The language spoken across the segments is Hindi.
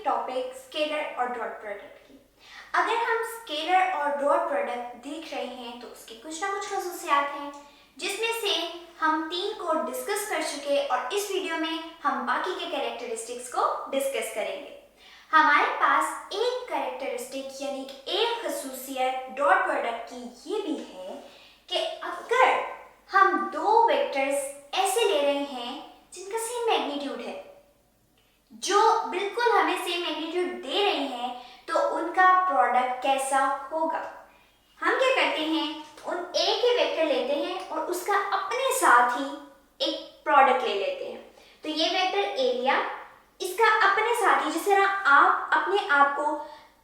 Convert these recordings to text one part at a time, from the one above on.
टॉपिक स्केलर और डॉट प्रोडक्ट की। अगर हम स्केलर और डॉट प्रोडक्ट देख रहे हैं तो उसके कुछ ना कुछ खसूसियात हैं, जिसमें से हम 3 को डिस्कस कर चुके और इस वीडियो में हम बाकी के कैरेक्टरिस्टिक्स को डिस्कस करेंगे। हमारे पास एक कैरेक्टरिस्टिक यानी एक खसूसियत डॉट प्रोडक्ट की ये भी है कि अगर हम 2 वेक्टर्स ऐसे ले रहे हैं जिनका सेम मैग्नीट्यूड है, जो बिल्कुल हमें सेम मैग्नीट्यूड दे रहे हैं, तो उनका प्रोडक्ट कैसा होगा। हम क्या करते हैं, उन एक ही वेक्टर लेते हैं और उसका अपने साथ ही एक प्रोडक्ट ले लेते हैं। तो ये वेक्टर एरिया, इसका अपने साथ ही, जिस तरह आप अपने आप को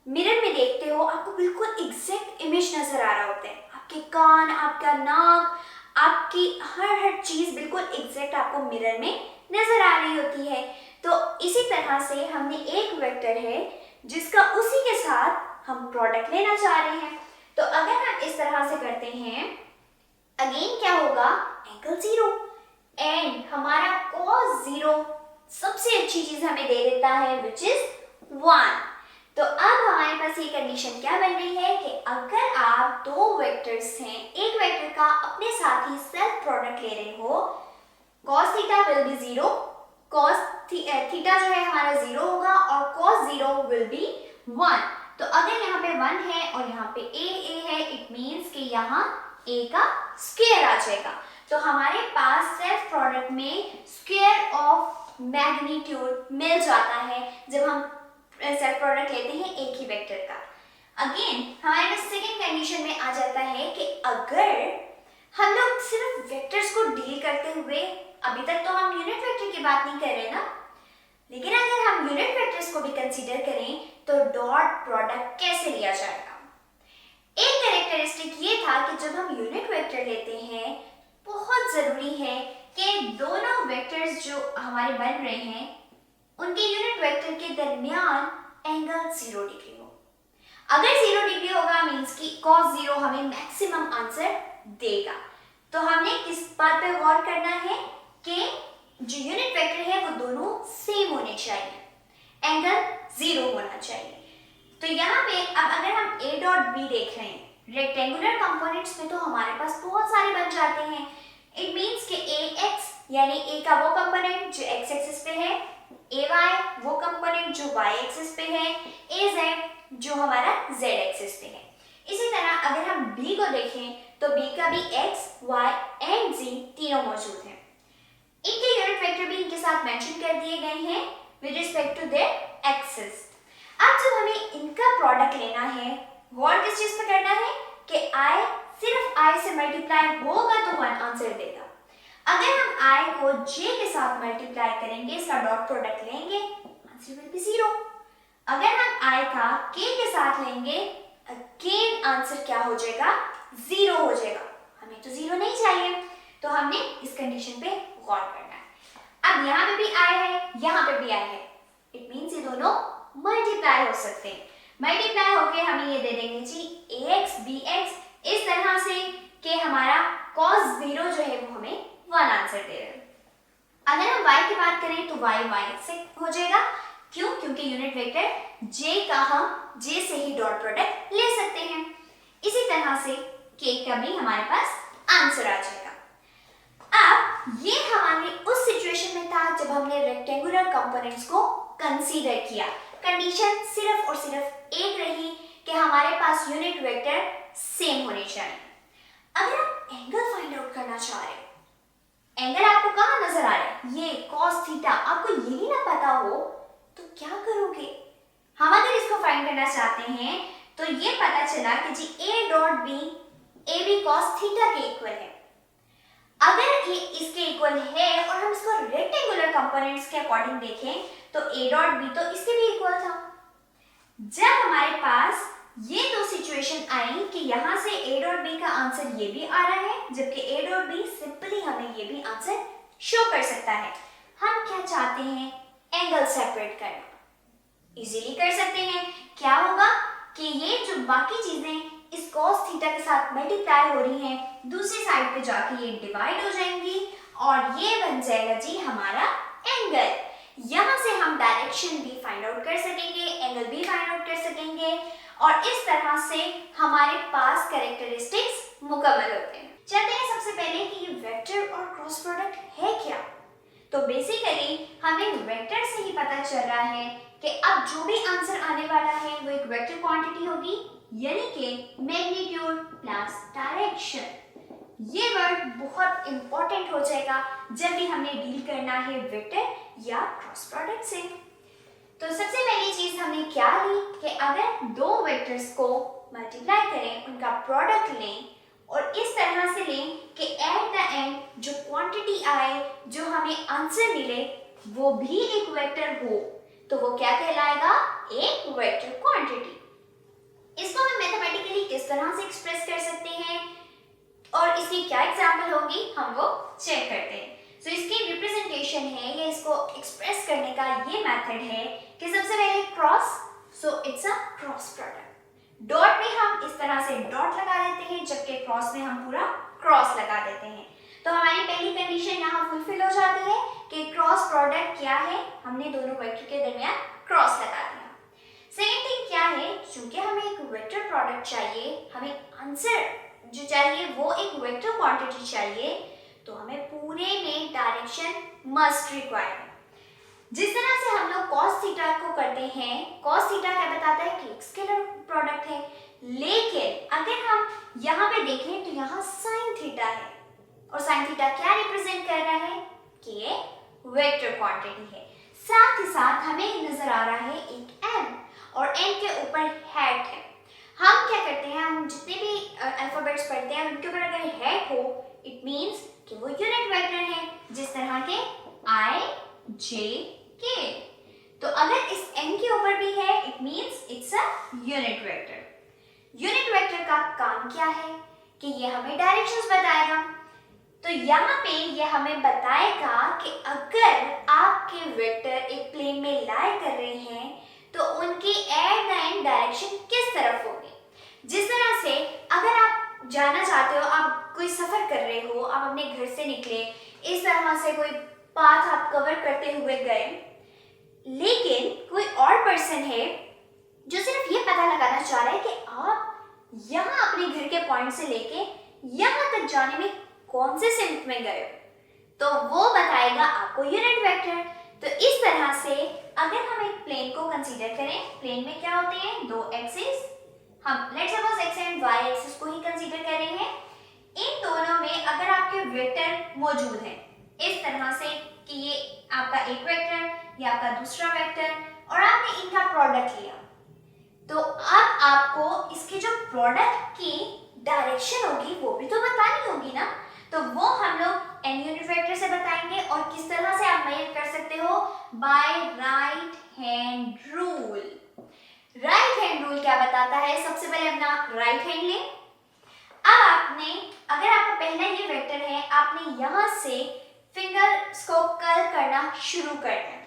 मिरर में देखते हो, आपको बिल्कुल एग्जैक्ट इमेज नजर आ रहा होता है। आपके कान, आपका नाक, आपकी हर चीज बिल्कुल एग्जैक्ट आपको मिरर में नजर आ रही होती है। तो इसी तरह से हमने एक वेक्टर है जिसका उसी के साथ हम प्रोडक्ट लेना चाह रहे हैं। तो अगर हम इस तरह से करते हैं, अगेन क्या होगा, एंगल 0 एंड हमारा cos 0 सबसे अच्छी चीज हमें दे देता है विच इज 1। तो अब हमारे पास ये कंडीशन क्या बन रही है कि अगर आप 2 वेक्टर्स हैं, एक वेक्टर का अपने साथ ही सेल्फ प्रोडक्ट ले रहे हो, cos theta will be 0, cos theta जो है हमारा 0 होगा और cos 0 विल बी 1। तो अगर यहाँ पे 1 है और यहाँ पे a है, इट मीन्स कि यहाँ a का स्क्वायर आ जाएगा। तो हमारे पास सेल्फ प्रोडक्ट में स्क्वायर ऑफ मैग्नीट्यूड मिल जाता है जब हम सेल्फ प्रोडक्ट लेते हैं एक ही वेक्टर का। अगेन हमारे पास सेकेंड कंडीशन में आ जाता है कि अगर हम लोग सिर्फ वेक्टर्स को डील करते हुए, अभी तक तो हम यूनिट वेक्टर की बात नहीं कर रहे ना, लेकिन अगर हम यूनिट वेक्टर्स को भी कंसीडर करें तो डॉट प्रोडक्ट कैसे लिया जाएगा। एक कैरेक्टरिस्टिक ये था कि जब हम यूनिट वेक्टर लेते हैं, बहुत जरूरी है कि दोनों वेक्टर्स जो हमारे बन रहे हैं उनके यूनिट वेक्टर के दरमियान एंगल 0 डिग्री हो। अगर 0 डिग्री होगा मींस कि cos 0 हमें मैक्सिमम आंसर देगा। तो हमने किस बात पर गौर करना है कि जो यूनिट वेक्टर है वो दोनों सेम होने चाहिए, एंगल 0 होना चाहिए। तो यहाँ पे अब अगर हम a डॉट b देख रहे हैं, रेक्टेंगुलर कंपोनेंट्स में तो हमारे पास बहुत सारे बन जाते हैं। इट मींस कि ax यानी a का वो कंपोनेंट जो x एक्सिस पे है, ay वो कंपोनेंट जो y एक्सिस पे है, az जो हमारा z एक्सिस पे है। इसी तरह अगर हम b को देखें तो b का भी x, y एंड z तीनों मौजूद हैं। इनके यूनिट वेक्टर भी इनके साथ मेंशन कर दिए गए हैं with respect to their axis. अब जब हमें इनका प्रोडक्ट लेना है, गौर किस चीज पर करना है कि i सिर्फ i से मल्टीप्लाई होगा तो 1 आंसर देगा। अगर हम i को j के साथ मल्टीप्लाई करेंगे, इसका डॉट प्रोडक्ट लेंगे, आंसर विल बी 0। अगर हम i का k के साथ लेंगे, अगेन आंसर क्या हो जाएगा, 0 हो जाएगा। हमें तो 0 नहीं चाहिए, तो हमने इस कंडीशन पे गौर करना है। अब यहाँ पे भी i है, यहाँ पे भी i है, इट मीन्स ये दोनों मल्टीप्लाई हो सकते हैं। मल्टीप्लाई होके हमें ये दे देंगे जी ax bx, इस तरह से कि हमारा cos 0 जो है वो हमें 1 आंसर दे रहा है। अगर हम y की बात करें तो y से हो जाएगा, क्यों, क्योंकि यूनिट वेक्टर j का हम j से ही डॉट प्रोडक्ट ले सकते हैं। इसी तरह से k का भी हमारे पास आंसर आ जाएगा। अब ये हमारे उस सिचुएशन में था जब हमने रेक्टेंगुलर कंपोनेंट्स को कंसीडर किया। कंडीशन सिर्फ और सिर्फ एक रही कि हमारे पास यूनिट वेक्टर सेम होने चाहिए। अगर आप एंगल फाइंड आउट करना चाह रहे हो, एंगल आपको कहाँ नजर आ रहा है, ये cos थीटा, आपको यही ना पता हो तो क्या करोगे। हम अगर इसको फाइंड करना चाहते हैं तो ये पता चला कि जी a dot b a b cos theta के इक्वल है। अगर ये इसके इक्वल है और हम इसको रेक्टेंगुलर कंपोनेंट्स के अकॉर्डिंग देखें तो a डॉट b तो इसके भी इक्वल था। जब हमारे पास ये 2 सिचुएशन आई कि यहाँ से a डॉट b का आंसर ये भी आ रहा है, जबकि a डॉट b सिंपली हमें ये भी आंसर शो कर सकता है। हम क्या चाहते हैं, एंगल सेपरेट करना। इजीली कर सकते हैं। क्या होगा कि ये जो बाकी चीजें इस cos थीटा के साथ मल्टीप्लाई हो रही हैं, दूसरी साइड पे जाके ये डिवाइड हो जाएंगी और ये बन जाएगा जी हमारा एंगल। यहाँ से हम डायरेक्ट डायरेक्शन भी फाइंड आउट कर सकेंगे, एंगल भी फाइंड आउट कर सकेंगे और इस तरह से हमारे पास कैरेक्टरिस्टिक्स मुकम्मल होते हैं। चलते हैं सबसे पहले कि ये वेक्टर और क्रॉस प्रोडक्ट है क्या। तो बेसिकली हमें वेक्टर से ही पता चल रहा है कि अब जो भी आंसर आने वाला है वो एक वेक्टर क्वांटिटी होगी, यानी कि मैग्नीट्यूड प्लस डायरेक्शन। ये वर्ड बहुत इंपॉर्टेंट हो जाएगा जब भी हमने डील करना है वेक्टर या क्रॉस प्रोडक्ट से। तो सबसे पहली चीज हमने क्या ली कि अगर दो वेक्टर्स को मल्टीप्लाई करें, उनका प्रोडक्ट लें और इस तरह से लें कि एट द एंड जो क्वांटिटी आए, जो हमें आंसर मिले, वो भी एक वेक्टर हो, तो वो क्या कहलाएगा? एक वेक्टर क्वांटिटी। इसको हम मैथमेटिकली किस तरह से एक्सप्रेस कर सकते हैं और इसकी क्या एग्जांपल होगी, हम वो चेक करते हैं। सो इसकी रिप्रेजेंटेशन है या इसको एक्सप्रेस करने का ये मेथड है कि सबसे पहले cross, so it's a cross product. Dot में हम इस तरह से डॉट लगा देते हैं, जबकि क्रॉस में हम पूरा क्रॉस लगा देते हैं। तो हमारी पहली कंडीशन यहाँ फुलफिल हो जाती है कि क्रॉस प्रोडक्ट क्या है, हमने दोनों वेक्टर के दरमियान क्रॉस लगा दिया। सेकेंड थिंग क्या है, चूंकि हमें एक वेक्टर प्रोडक्ट चाहिए, हमें आंसर जो चाहिए वो एक वेक्टर क्वांटिटी चाहिए, तो हमें पूरे में डायरेक्शन मस्ट रिक्वायर है। जिस तरह से हम लोग cos थीटा को करते हैं, cos थीटा क्या बताता है कि एक स्केलर प्रोडक्ट है, लेकिन अगर हम यहाँ पे देखें तो यहाँ sin थीटा है और sin थीटा क्या रिप्रेजेंट कर रहा है कि ये वेक्टर क्वांटिटी है। साथ ही साथ हमें नजर आ रहा है एक m और m के ऊपर हैट है। हम क्या करते हैं, हम जितने भी अल्फाबेट्स पढ़ते हैं उनके ऊपर अगर हैट हो, इट मींस कि वो यूनिट वेक्टर है, जिस तरह के I, J, K। तो अगर इस m के ऊपर भी है, it means it's a unit vector. Unit vector का काम क्या है कि ये हमें डायरेक्शंस बताएगा। तो यहाँ पे ये हमें बताएगा कि अगर आपके वेक्टर एक प्लेन में लाई कर रहे हैं तो उनकी एट द एंड डायरेक्शन किस तरफ होगी। जिस तरह से अगर आप जाना चाहते हो, आप कोई सफर कर रहे हो, आप अपने घर से निकले, इस तरह से कोई पाथ आप कवर करते हुए गए, लेकिन कोई और पर्सन है जो सिर्फ ये पता लगाना चाह रहा है कि आप यहाँ अपने घर के पॉइंट से लेके यहाँ तक जाने में कौन से सिमत में गए, तो वो बताएगा आपको यूनिट वेक्टर। तो इस तरह से अगर हम एक प्लेन को कंसीडर करें, प्लेन में क्या होते हैं, दो एक्सिस, हम let's suppose X and Y axis को ही कंसीडर कर रहे हैं। इन दोनों में अगर आपके वेक्टर मौजूद हैं इस तरह से कि ये आपका एक वेक्टर, ये आपका दूसरा वेक्टर, और आपने इनका प्रोडक्ट लिया, तो अब आपको इसके जो प्रोडक्ट की डायरेक्शन होगी वो भी तो बतानी होगी ना। तो वो हम लोग एन यूनिट वेक्टर से बताएंगे। और किस तरह से आप मेजर कर सकते हो, by right hand rule. Right hand rule क्या बताता है, सबसे पहले अपना राइट हैंड लें। अब आपने, अगर आपका पहला ये वेक्टर है, आपने यहाँ से फिंगर्स को कर्ल करना शुरू करना है।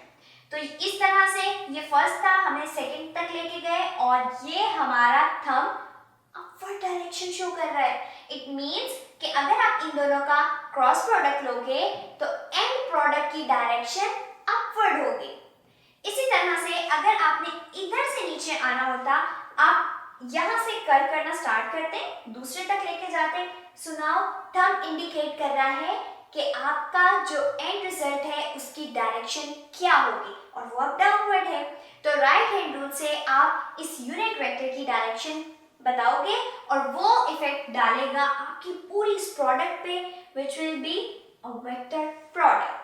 तो इस तरह से ये फर्स्ट था, हमने सेकंड तक लेके गए और ये हमारा थंब अपवर्ड डायरेक्शन शो कर रहा है। इट मींस कि अगर आप इन दोनों का क्रॉस प्रोडक्ट लोगे तो एंड प्रोडक्ट की डायरेक्शन अपवर्ड होगी। इसी तरह से अगर आपने इधर से नीचे आना होता, आप यहाँ से कर्ल करना स्टार्ट करते, दूसरे तक लेके जाते, सो नाउ थंब इंडिकेट कर रहा है कि आपका जो एंड रिजल्ट है उसकी डायरेक्शन क्या होगी, और वो अब डाउनवर्ड है। तो राइट हैंड रूल से आप इस यूनिट वेक्टर की डायरेक्शन बताओगे और वो इफेक्ट डालेगा आपकी पूरी इस प्रोडक्ट पे, which will be a vector product।